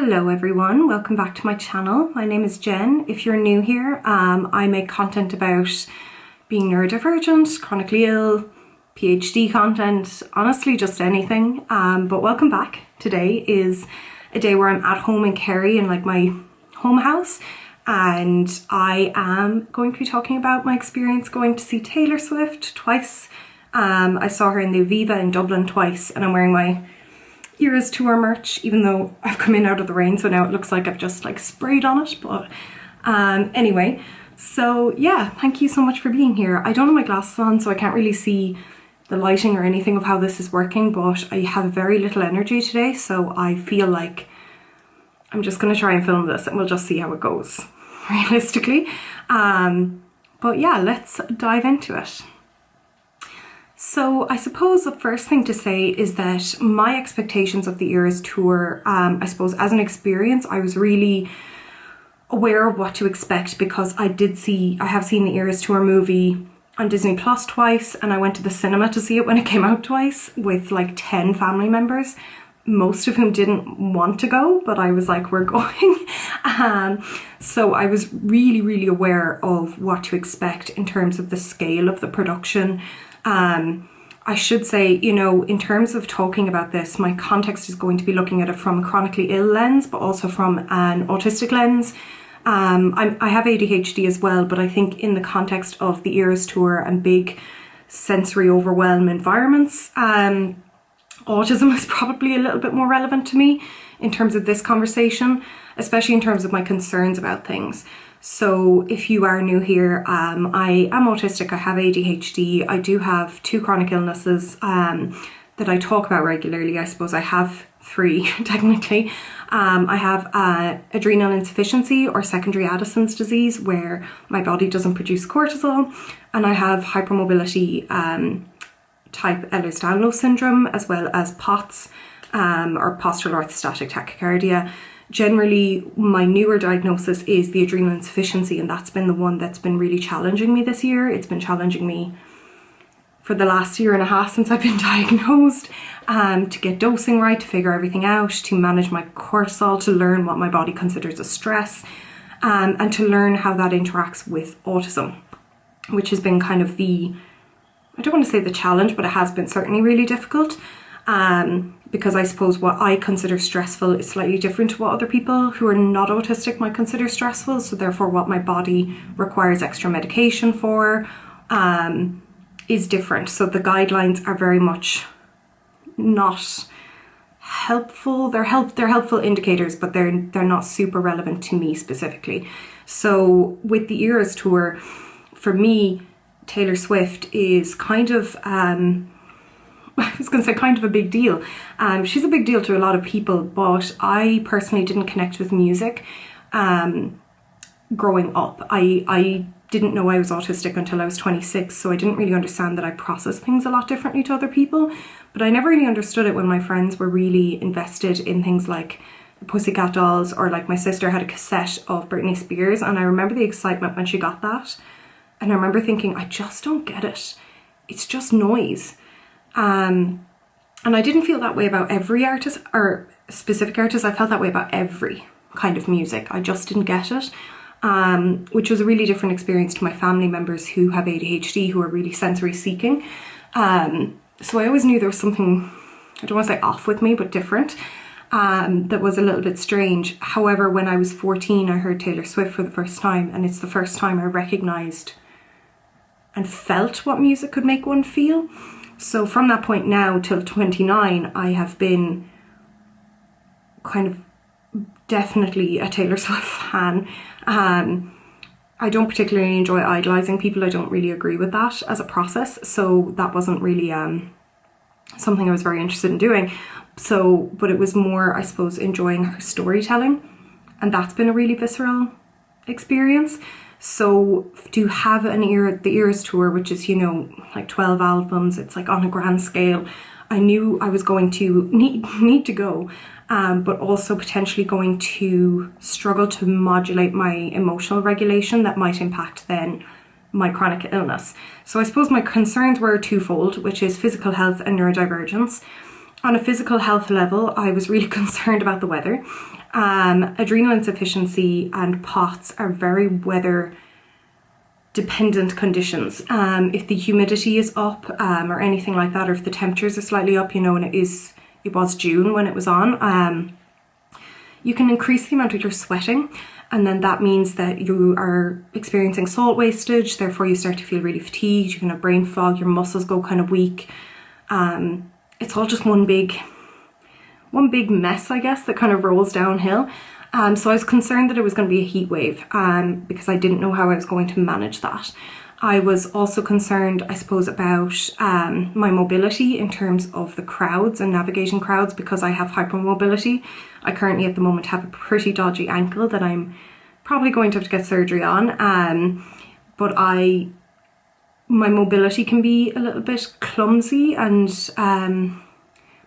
Hello everyone, welcome back to my channel. My name is Jen. If you're new here, I make content about being neurodivergent, chronically ill, PhD content, honestly just anything. But welcome back. Today is a day where I'm at home in Kerry in like my home house, and I am going to be talking about my experience going to see Taylor Swift twice. I saw her in the Aviva in Dublin twice, and I'm wearing my Eras Tour merch, even though I've come in out of the rain, so now it looks like I've just like sprayed on it. But anyway, so yeah, thank you so much for being here. I don't have my glasses on, so I can't really see the lighting or anything of how this is working, but I have very little energy today, so I feel like I'm just going to try and film this and we'll just see how it goes, realistically. But yeah, let's dive into it. So I suppose the first thing to say is that my expectations of the Eras Tour, I suppose as an experience, I was really aware of what to expect because I have seen the Eras Tour movie on Disney Plus twice, and I went to the cinema to see it when it came out twice with like 10 family members, most of whom didn't want to go, but I was like, we're going. So I was really aware of what to expect in terms of the scale of the production. I should say, you know, in terms of talking about this, my context is going to be looking at it from a chronically ill lens, but also from an autistic lens. I have ADHD as well, but I think in the context of the Eras Tour and big sensory overwhelm environments, autism is probably a little bit more relevant to me in terms of this conversation, especially in terms of my concerns about things. So if you are new here, I am autistic, I have ADHD, I do have 2 chronic illnesses that I talk about regularly. I suppose I have 3 technically. I have adrenal insufficiency or secondary Addison's disease, where my body doesn't produce cortisol, and I have hypermobility type Ehlers-Danlos syndrome, as well as POTS, or postural orthostatic tachycardia. Generally, my newer diagnosis is the adrenal insufficiency, and that's been the one that's been really challenging me this year. It's been challenging me for the last year and a half since I've been diagnosed, to get dosing right, to figure everything out, to manage my cortisol, to learn what my body considers a stress, and to learn how that interacts with autism, which has been kind of I don't want to say the challenge, but it has been certainly really difficult. Because I suppose what I consider stressful is slightly different to what other people who are not autistic might consider stressful. So therefore what my body requires extra medication for is different. So the guidelines are very much not helpful. They're helpful indicators, but they're not super relevant to me specifically. So with the Eras Tour, for me, Taylor Swift is kind of I was going to say kind of a big deal. She's a big deal to a lot of people, but I personally didn't connect with music growing up. I didn't know I was autistic until I was 26, so I didn't really understand that I process things a lot differently to other people. But I never really understood it when my friends were really invested in things like the Pussycat Dolls, or like my sister had a cassette of Britney Spears, and I remember the excitement when she got that. And I remember thinking, I just don't get it. It's just noise. And I didn't feel that way about every artist or specific artist. I felt that way about every kind of music. I just didn't get it, which was a really different experience to my family members who have ADHD, who are really sensory seeking. So I always knew there was something, I don't want to say off with me, but different, that was a little bit strange. However, when I was 14, I heard Taylor Swift for the first time, and it's the first time I recognised and felt what music could make one feel. So from that point now till 29, I have been kind of definitely a Taylor Swift fan. I don't particularly enjoy idolising people. I don't really agree with that as a process. So that wasn't really something I was very interested in doing. But it was more, I suppose, enjoying her storytelling. And that's been a really visceral experience. So to have the Eras Tour, which is, you know, like 12 albums, it's like on a grand scale, I knew I was going to need to go, but also potentially going to struggle to modulate my emotional regulation that might impact then my chronic illness. So I suppose my concerns were twofold, which is physical health and neurodivergence. On a physical health level, I was really concerned about the weather. Adrenal insufficiency and POTS are very weather dependent conditions. If the humidity is up or anything like that, or if the temperatures are slightly up, and it was June when it was on, you can increase the amount that you're sweating, and then that means that you are experiencing salt wastage, therefore you start to feel really fatigued, you can have brain fog, your muscles go kind of weak. It's all just one big mess, I guess, that kind of rolls downhill. So I was concerned that it was going to be a heat wave because I didn't know how I was going to manage that. I was also concerned, I suppose, about my mobility in terms of the crowds and navigating crowds, because I have hypermobility. I currently at the moment have a pretty dodgy ankle that I'm probably going to have to get surgery on. But my mobility can be a little bit clumsy, and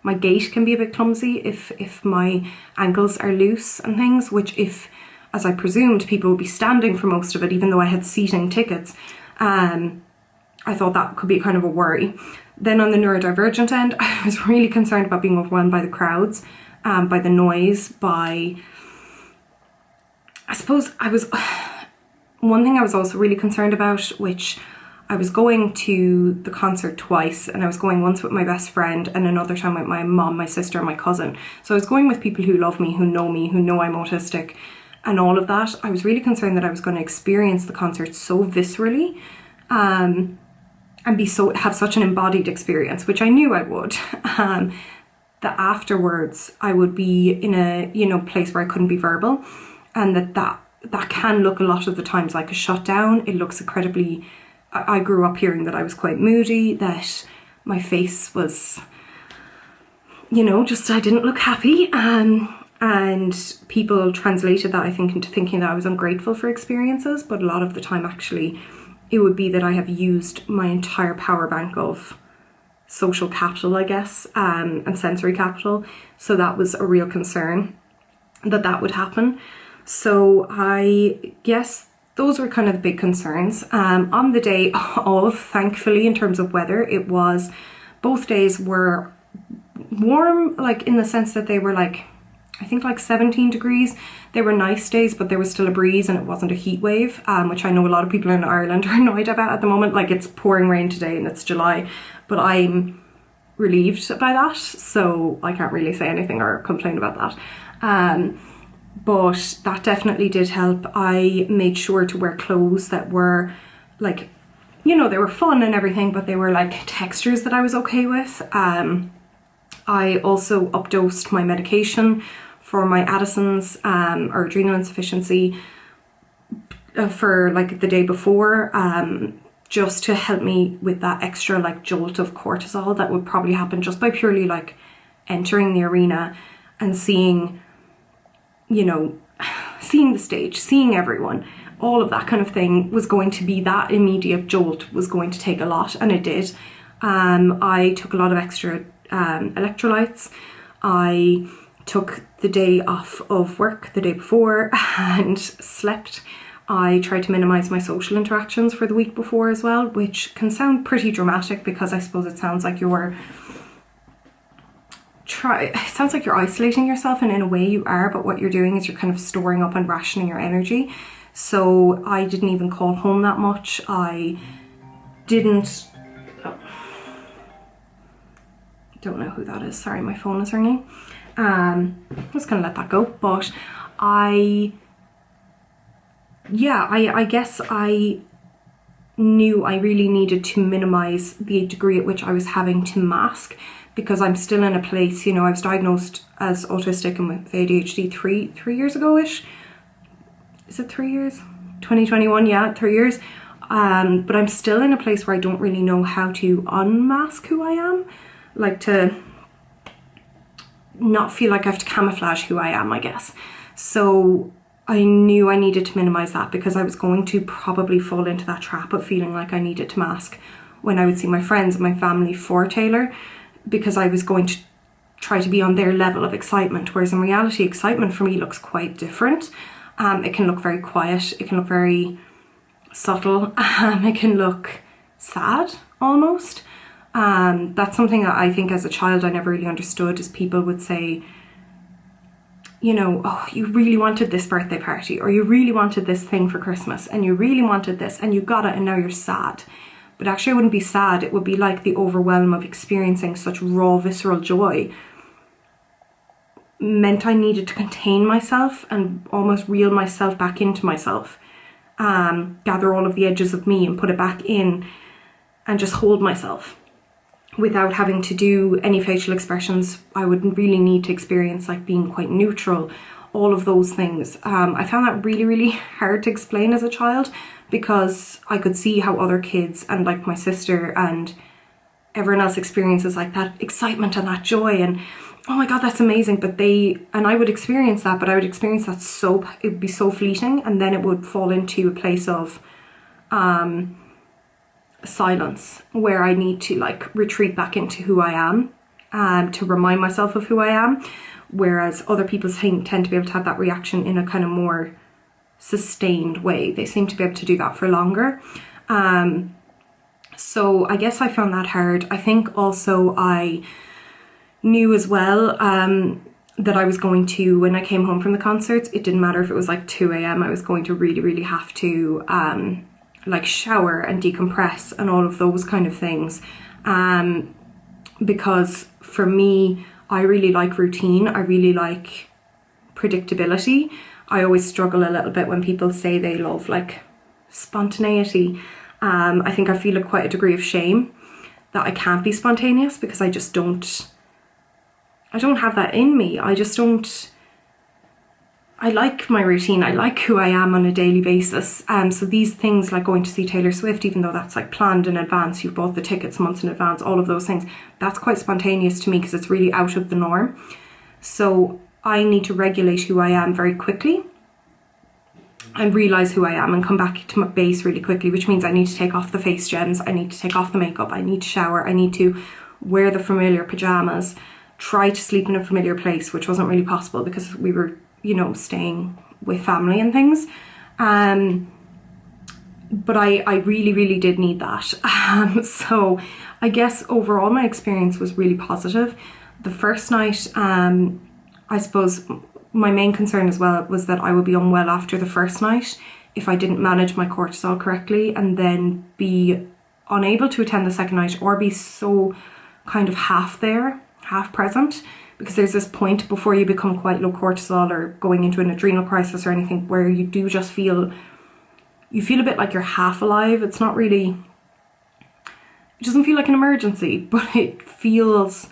my gait can be a bit clumsy if my ankles are loose and things, which as I presumed, people would be standing for most of it, even though I had seating tickets. I thought that could be kind of a worry. Then on the neurodivergent end, I was really concerned about being overwhelmed by the crowds, by the noise, I suppose one thing I was also really concerned about, which I was going to the concert twice, and I was going once with my best friend and another time with my mom, my sister and my cousin. So I was going with people who love me, who know I'm autistic and all of that. I was really concerned that I was going to experience the concert so viscerally and have such an embodied experience, which I knew I would. That afterwards I would be in a place where I couldn't be verbal, and that can look a lot of the times like a shutdown. It looks incredibly... I grew up hearing that I was quite moody, that my face was, I didn't look happy. And people translated that, I think, into thinking that I was ungrateful for experiences. But a lot of the time, actually, it would be that I have used my entire power bank of social capital, I guess, and sensory capital. So that was a real concern that would happen. So I guess those were kind of the big concerns. On the day of, thankfully, in terms of weather, both days were warm, like in the sense that they were I think 17 degrees. They were nice days, but there was still a breeze and it wasn't a heat wave, which I know a lot of people in Ireland are annoyed about at the moment. It's pouring rain today and it's July, but I'm relieved by that, so I can't really say anything or complain about that. But that definitely did help. I made sure to wear clothes that were they were fun and everything, but they were textures that I was okay with. I also updosed my medication for my Addison's or adrenal insufficiency for the day before, just to help me with that extra jolt of cortisol that would probably happen just by purely entering the arena and seeing the stage, seeing everyone, all of that kind of thing was going to be, that immediate jolt was going to take a lot, and it did. I took a lot of extra electrolytes. I took the day off of work the day before and slept. I tried to minimize my social interactions for the week before as well, which can sound pretty dramatic because I suppose it sounds like you're isolating yourself, and in a way you are, but what you're doing is you're kind of storing up and rationing your energy. So I didn't even call home that much. I didn't... don't know who that is. Sorry, my phone is ringing. I'm just gonna let that go. But I guess I knew I really needed to minimize the degree at which I was having to mask, because I'm still in a place, I was diagnosed as autistic and with ADHD three years ago-ish. Is it 3 years? 2021, yeah, 3 years. But I'm still in a place where I don't really know how to unmask who I am. To not feel like I have to camouflage who I am, I guess. So I knew I needed to minimize that, because I was going to probably fall into that trap of feeling like I needed to mask when I would see my friends and my family for Taylor, because I was going to try to be on their level of excitement, whereas in reality, excitement for me looks quite different. It can look very quiet, it can look very subtle, it can look sad almost. That's something that I think as a child I never really understood, is people would say, you know, oh, you really wanted this birthday party, or you really wanted this thing for Christmas, and you really wanted this, and you got it, and now you're sad. But actually I wouldn't be sad. It would be like the overwhelm of experiencing such raw, visceral joy meant I needed to contain myself and almost reel myself back into myself, gather all of the edges of me and put it back in, and just hold myself without having to do any facial expressions. I would really need to experience like being quite neutral, all of those things. I found that really, really hard to explain as a child, because I could see how other kids and like my sister and everyone else experiences like that excitement and that joy, and oh my god, that's amazing. But I would experience that, but I would experience that it would be so fleeting, and then it would fall into a place of silence, where I need to like retreat back into who I am, to remind myself of who I am, whereas other people tend to be able to have that reaction in a kind of more sustained way. They seem to be able to do that for longer. So I guess I found that hard. I think also I knew as well that I was going to, when I came home from the concerts, it didn't matter if it was like 2 a.m, I was going to really, really have to like shower and decompress and all of those kind of things, because for me, I really like routine. I really like predictability. I always struggle a little bit when people say they love like spontaneity. I think I feel quite a degree of shame that I can't be spontaneous, because I just don't have that in me. I like my routine. I like who I am on a daily basis. So these things like going to see Taylor Swift, even though that's like planned in advance, you've bought the tickets months in advance, all of those things, that's quite spontaneous to me, because it's really out of the norm. So I need to regulate who I am very quickly and realise who I am and come back to my base really quickly, which means I need to take off the face gems, I need to take off the makeup, I need to shower, I need to wear the familiar pyjamas, try to sleep in a familiar place, which wasn't really possible because we were, you know, staying with family and things. But I really, really did need that. So I guess overall my experience was really positive. The first night, I suppose my main concern as well was that I would be unwell after the first night if I didn't manage my cortisol correctly, and then be unable to attend the second night, or be so kind of half there, half present, because there's this point before you become quite low cortisol or going into an adrenal crisis or anything where you do just feel a bit like you're half alive. It's not really, it doesn't feel like an emergency, but it feels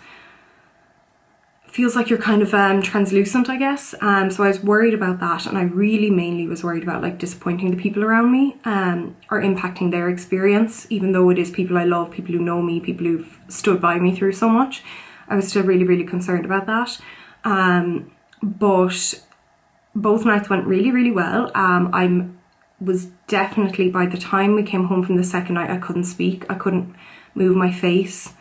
like you're kind of translucent, I guess. So I was worried about that, and I really mainly was worried about like disappointing the people around me, or impacting their experience, even though it is people I love, people who know me, people who've stood by me through so much. I was still really, really concerned about that. But both nights went really, really well. I was definitely, by the time we came home from the second night, I couldn't speak. I couldn't move my face.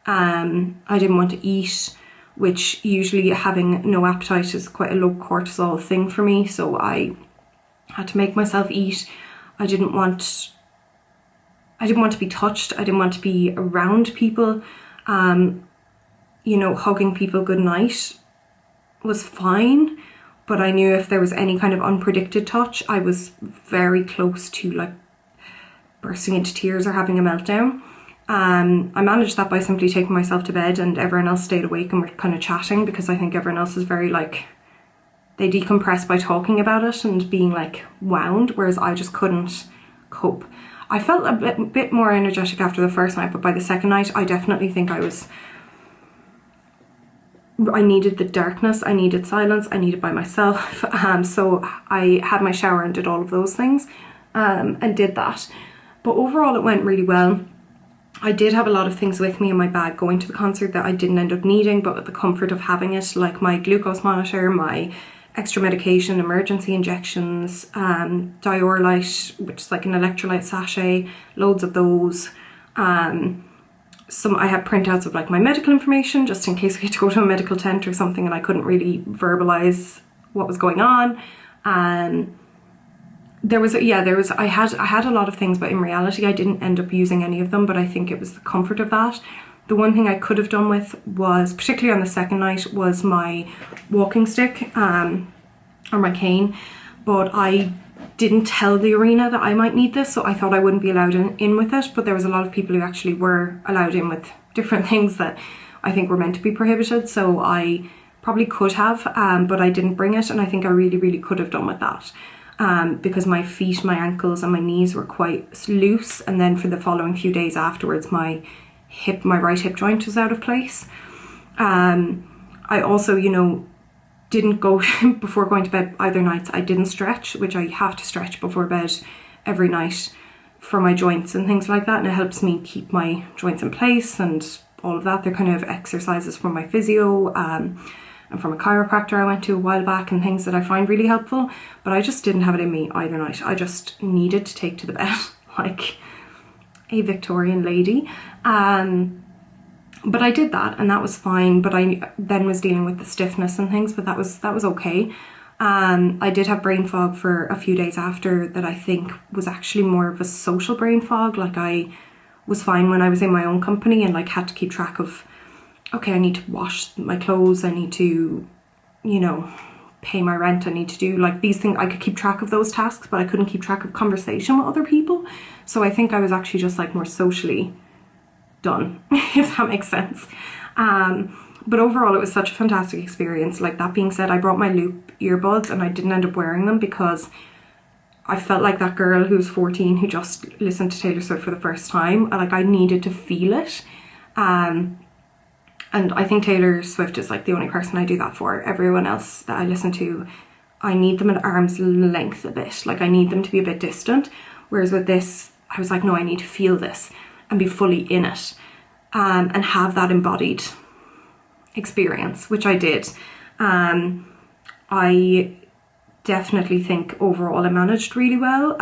I didn't want to eat, which usually having no appetite is quite a low cortisol thing for me. So I had to make myself eat. I didn't want to be touched. I didn't want to be around people. You know, hugging people goodnight was fine, but I knew if there was any kind of unpredicted touch, I was very close to like bursting into tears or having a meltdown. I managed that by simply taking myself to bed, and everyone else stayed awake and we're kind of chatting, because I think everyone else is very like, they decompress by talking about it and being like wound, whereas I just couldn't cope. I felt a bit more energetic after the first night, but by the second night I definitely think I needed the darkness, I needed silence, I needed by myself. So I had my shower and did all of those things, and did that. But overall it went really well. I did have a lot of things with me in my bag going to the concert that I didn't end up needing, but with the comfort of having it, like my glucose monitor, my extra medication, emergency injections, Diorlite, which is like an electrolyte sachet, loads of those. I had printouts of like my medical information, just in case we had to go to a medical tent or something and I couldn't really verbalize what was going on. I had a lot of things, but in reality I didn't end up using any of them, but I think it was the comfort of that. The one thing I could have done with was, particularly on the second night, was my walking stick, or my cane, but I didn't tell the arena that I might need this, so I thought I wouldn't be allowed in with it, but there was a lot of people who actually were allowed in with different things that I think were meant to be prohibited, so I probably could have, but I didn't bring it, and I think I really, really could have done with that. Because my feet, my ankles and my knees were quite loose, and then for the following few days afterwards my right hip joint was out of place. I also, didn't go before going to bed either night. I didn't stretch, which I have to stretch before bed every night for my joints and things like that, and it helps me keep my joints in place and all of that. They're kind of exercises from my physio and from a chiropractor I went to a while back, and things that I find really helpful, but I just didn't have it in me either night. I just needed to take to the bed like a Victorian lady. But I did that, and that was fine, but I then was dealing with the stiffness and things, but that was okay. I did have brain fog for a few days after that I think was actually more of a social brain fog. Like, I was fine when I was in my own company and like had to keep track of, okay, I need to wash my clothes, I need to, pay my rent, I need to do like these things. I could keep track of those tasks, but I couldn't keep track of conversation with other people. So I think I was actually just like more socially done, if that makes sense. But overall it was such a fantastic experience. Like, that being said, I brought my loop earbuds and I didn't end up wearing them because I felt like that girl who's 14 who just listened to Taylor Swift for the first time. Like, I needed to feel it. And I think Taylor Swift is like the only person I do that for. Everyone else that I listen to, I need them at arm's length a bit. Like, I need them to be a bit distant. Whereas with this, I was like, no, I need to feel this and be fully in it, and have that embodied experience, which I did. I definitely think overall I managed really well.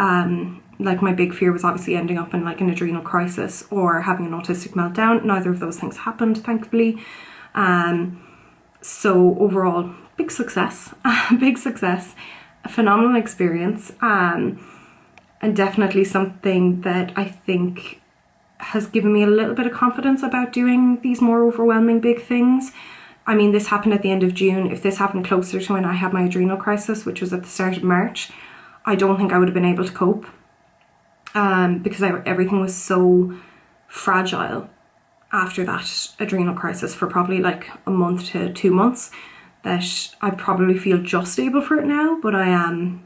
Like, my big fear was obviously ending up in like an adrenal crisis or having an autistic meltdown. Neither of those things happened, thankfully. So overall, big success, a phenomenal experience, and definitely something that I think has given me a little bit of confidence about doing these more overwhelming big things. I mean, this happened at the end of June. If this happened closer to when I had my adrenal crisis, which was at the start of March, I don't think I would have been able to cope, because everything was so fragile after that adrenal crisis for probably like a month to 2 months that I probably feel just able for it now. But I am,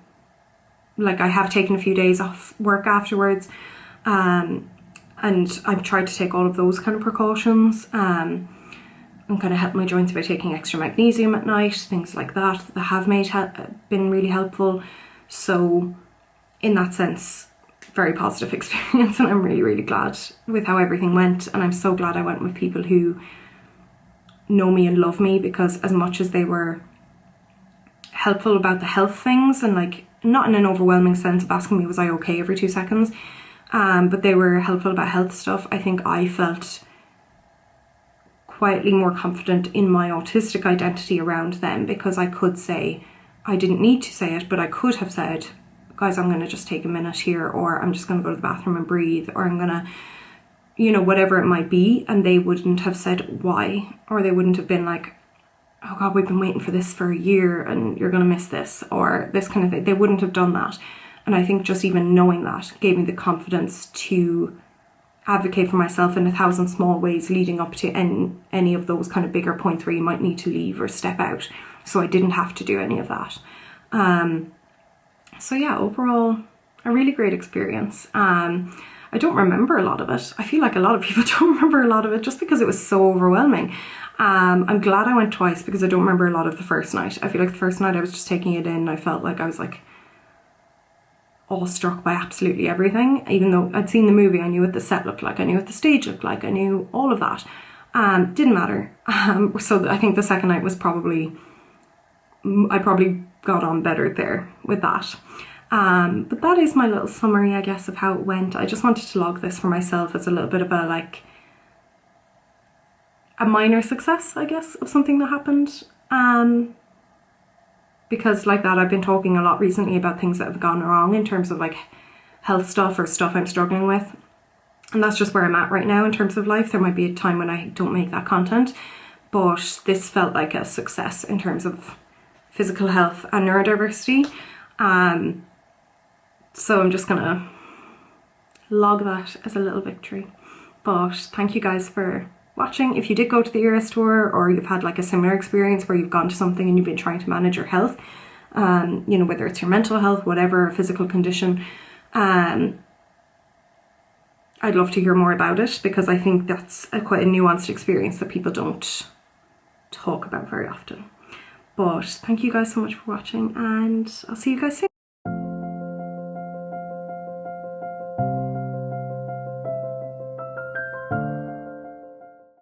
like, I have taken a few days off work afterwards, and I've tried to take all of those kind of precautions, and kind of help my joints by taking extra magnesium at night, things like that have been really helpful. So in that sense, very positive experience, and I'm really, really glad with how everything went. And I'm so glad I went with people who know me and love me, because as much as they were helpful about the health things, and like not in an overwhelming sense of asking me was I okay every 2 seconds, but they were helpful about health stuff, I think I felt quietly more confident in my autistic identity around them, because I could say, I didn't need to say it, but I could have said, guys, I'm going to just take a minute here, or I'm just going to go to the bathroom and breathe, or I'm going to, whatever it might be, and they wouldn't have said why, or they wouldn't have been like, oh God, we've been waiting for this for a year and you're going to miss this, or this kind of thing. They wouldn't have done that. And I think just even knowing that gave me the confidence to advocate for myself in 1,000 small ways leading up to any of those kind of bigger points where you might need to leave or step out. So I didn't have to do any of that. So yeah, overall, a really great experience. I don't remember a lot of it. I feel like a lot of people don't remember a lot of it just because it was so overwhelming. I'm glad I went twice because I don't remember a lot of the first night. I feel like the first night I was just taking it in. I felt like I was like awestruck by absolutely everything. Even though I'd seen the movie, I knew what the set looked like, I knew what the stage looked like, I knew all of that. Didn't matter. So I think the second night was I probably got on better there with that. But that is my little summary, I guess, of how it went. I just wanted to log this for myself as a little bit of a minor success, I guess, of something that happened. because like that, I've been talking a lot recently about things that have gone wrong in terms of like health stuff or stuff I'm struggling with. And that's just where I'm at right now in terms of life. There might be a time when I don't make that content, but this felt like a success in terms of physical health and neurodiversity. So I'm just gonna log that as a little victory. But thank you guys for watching. If you did go to the ERS tour, or you've had like a similar experience where you've gone to something and you've been trying to manage your health, you know, whether it's your mental health, whatever physical condition, I'd love to hear more about it, because I think that's quite a nuanced experience that people don't talk about very often. But thank you guys so much for watching, and I'll see you guys soon.